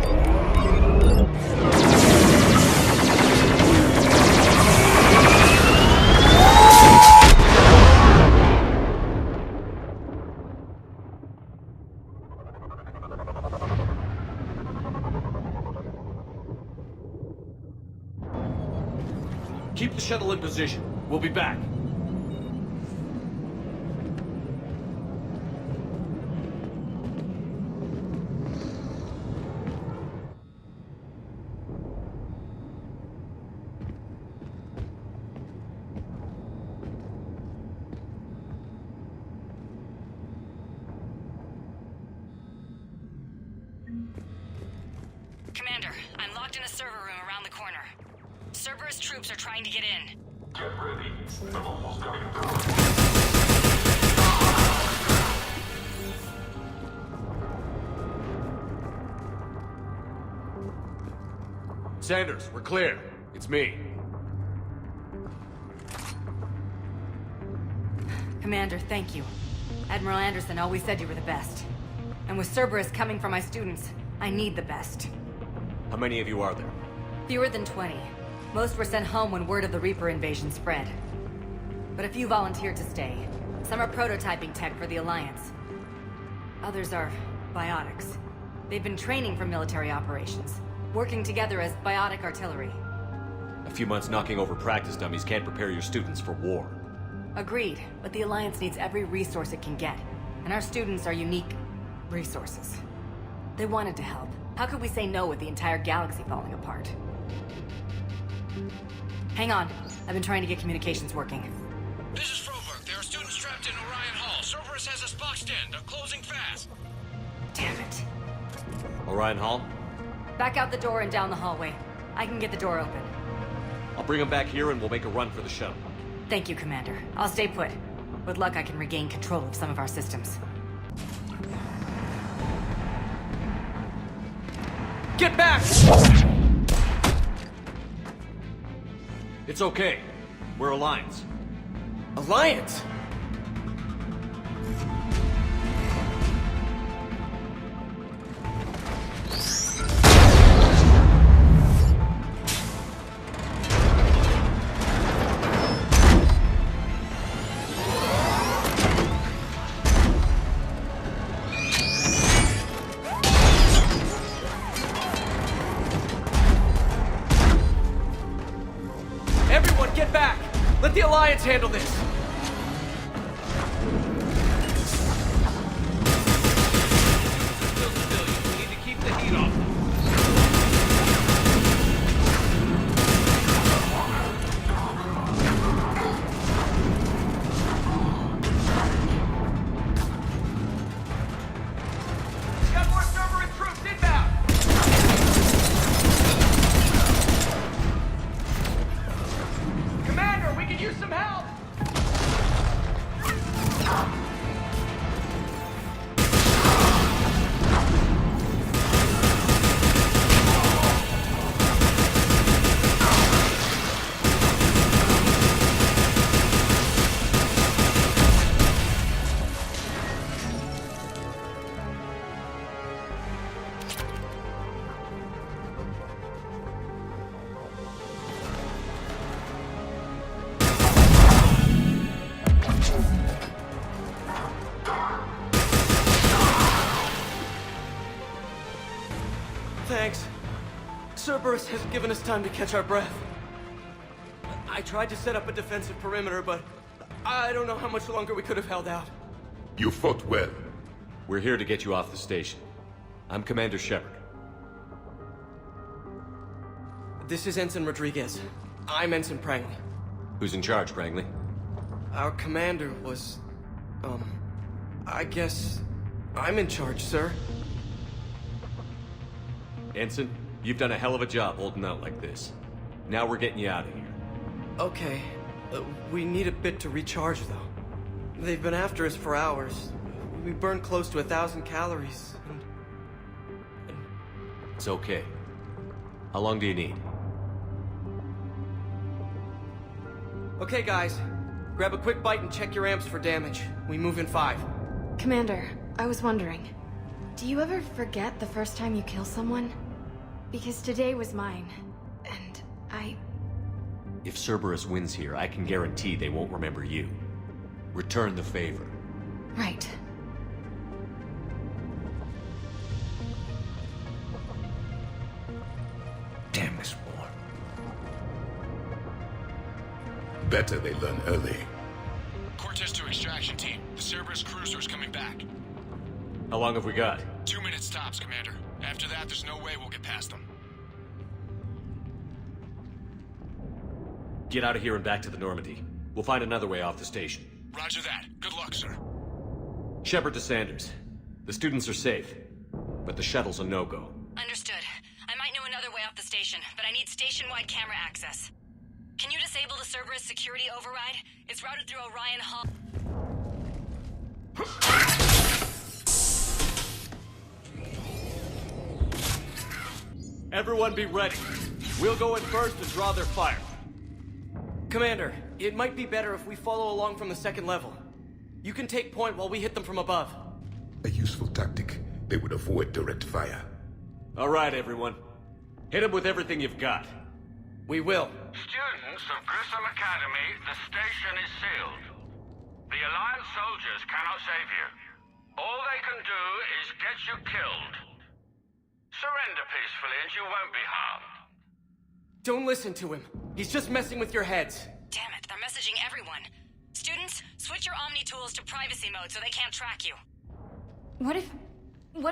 Keep the shuttle in position. We'll be back. Commander, I'm locked in a server room around the corner. Cerberus troops are trying to get in. Get ready. I'm almost coming through. Sanders, we're clear. It's me. Commander, thank you. Admiral Anderson always said you were the best. And with Cerberus coming for my students, I need the best. How many of you are there? Fewer than 20. Most were sent home when word of the Reaper invasion spread. But a few volunteered to stay. Some are prototyping tech for the Alliance. Others are biotics. They've been training for military operations, working together as biotic artillery. A few months knocking over practice dummies can't prepare your students for war. Agreed, but the Alliance needs every resource it can get, and our students are unique resources. They wanted to help. How could we say no with the entire galaxy falling apart? Hang on. I've been trying to get communications working. This is Froberg. There are students trapped in Orion Hall. Cerberus has us boxed in. They're closing fast. Damn it. Orion Hall? Back out the door and down the hallway. I can get the door open. I'll bring them back here and we'll make a run for the shuttle. Thank you, Commander. I'll stay put. With luck, I can regain control of some of our systems. Get back! It's okay. We're Alliance. Alliance? Alliance handle this! Still civilians. We need to keep the heat off them. Got more Cerberus troops inbound! Commander, we could use some help! Thanks. Cerberus has given us time to catch our breath. I tried to set up a defensive perimeter, but I don't know how much longer we could have held out. You fought well. We're here to get you off the station. I'm Commander Shepard. This is Ensign Rodriguez. I'm Ensign Prangley. Who's in charge, Prangley? Our commander was... I guess... I'm in charge, sir. Ensign, you've done a hell of a job holding out like this. Now we're getting you out of here. Okay. We need a bit to recharge, though. They've been after us for hours. We burned close to 1,000 calories, and... It's okay. How long do you need? Okay, guys. Grab a quick bite and check your amps for damage. We move in 5. Commander, I was wondering, do you ever forget the first time you kill someone? Because today was mine, and If Cerberus wins here, I can guarantee they won't remember you. Return the favor. Right. Damn this war. Better they learn early. Cortez to extraction team. The Cerberus cruiser is coming back. How long have we got? 2 minutes tops, Commander. After that, there's no way we'll get past them. Get out of here and back to the Normandy. We'll find another way off the station. Roger that. Good luck, sir. Shepard to Sanders. The students are safe, but the shuttle's a no-go. Understood. I might know another way off the station, but I need station-wide camera access. Can you disable the Cerberus security override? It's routed through Orion Hall. Everyone be ready. We'll go in first and draw their fire. Commander, it might be better if we follow along from the second level. You can take point while we hit them from above. A useful tactic. They would avoid direct fire. All right, everyone. Hit them with everything you've got. We will. Students of Grissom Academy, the station is sealed. The Alliance soldiers cannot save you. All they can do is get you killed. Surrender peacefully and you won't be harmed. Don't listen to him. He's just messing with your heads. Damn it, they're messaging everyone. Students, switch your Omni tools to privacy mode so they can't track you. What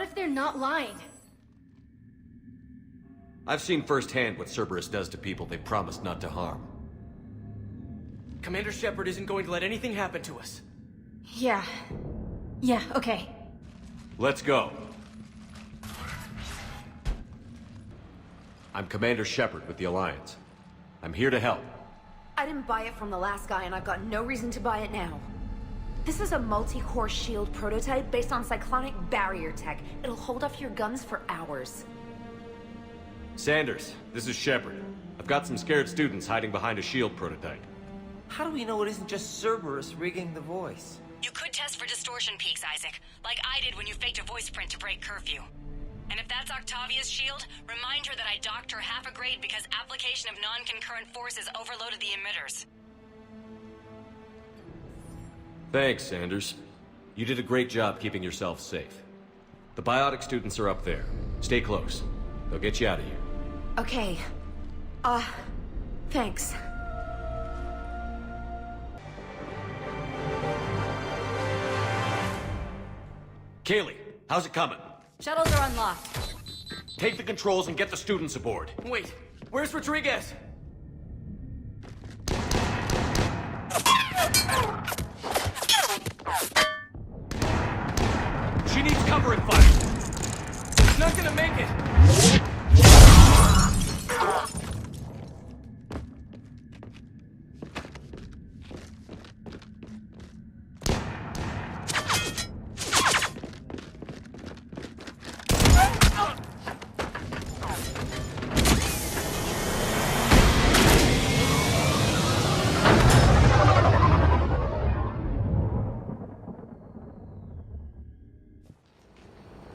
if they're not lying? I've seen firsthand what Cerberus does to people they promised not to harm. Commander Shepard isn't going to let anything happen to us. Yeah, okay. Let's go. I'm Commander Shepard with the Alliance. I'm here to help. I didn't buy it from the last guy, and I've got no reason to buy it now. This is a multi-core shield prototype based on cyclonic barrier tech. It'll hold off your guns for hours. Sanders, this is Shepard. I've got some scared students hiding behind a shield prototype. How do we know it isn't just Cerberus rigging the voice? You could test for distortion peaks, Isaac, like I did when you faked a voice print to break curfew. And if that's Octavia's shield, remind her that I docked her half a grade because application of non-concurrent forces overloaded the emitters. Thanks, Sanders. You did a great job keeping yourself safe. The biotic students are up there. Stay close. They'll get you out of here. Okay. Thanks. Kaylee, how's it coming? Shuttles are unlocked. Take the controls and get the students aboard. Wait, where's Rodriguez? She needs covering fire. She's not gonna make it.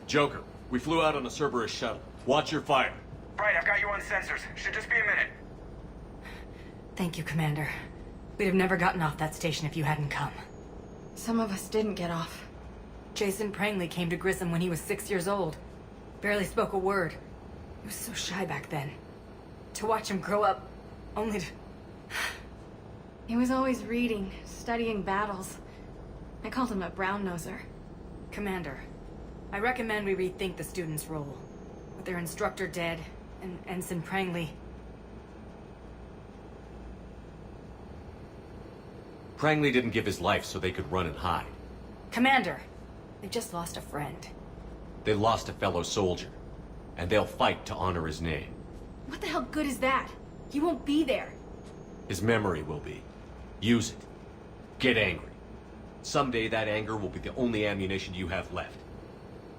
Joker, we flew out on a Cerberus shuttle. Watch your fire. Right, I've got you on sensors. Should just be a minute. Thank you, Commander. We'd have never gotten off that station if you hadn't come. Some of us didn't get off. Jason Prangley came to Grissom when he was 6 years old. Barely spoke a word. He was so shy back then. To watch him grow up, only to... He was always reading, studying battles. I called him a brown-noser. Commander, I recommend we rethink the students' role. With their instructor dead, and Ensign Prangley... Prangley didn't give his life so they could run and hide. Commander, they've just lost a friend. They lost a fellow soldier. And they'll fight to honor his name. What the hell good is that? He won't be there. His memory will be. Use it. Get angry. Someday that anger will be the only ammunition you have left.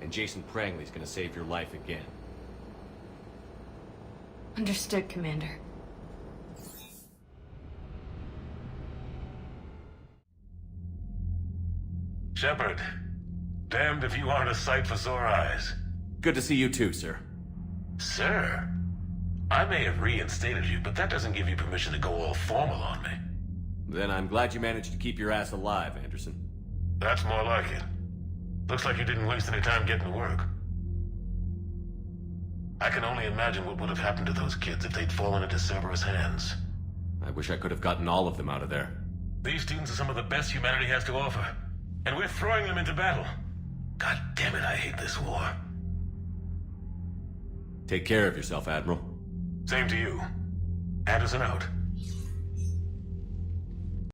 And Jason Prangley's gonna save your life again. Understood, Commander. Shepard, damned if you aren't a sight for sore eyes. Good to see you too, sir. Sir? I may have reinstated you, but that doesn't give you permission to go all formal on me. Then I'm glad you managed to keep your ass alive, Anderson. That's more like it. Looks like you didn't waste any time getting to work. I can only imagine what would have happened to those kids if they'd fallen into Cerberus' hands. I wish I could have gotten all of them out of there. These students are some of the best humanity has to offer, and we're throwing them into battle. God damn it, I hate this war. Take care of yourself, Admiral. Same to you. Anderson out.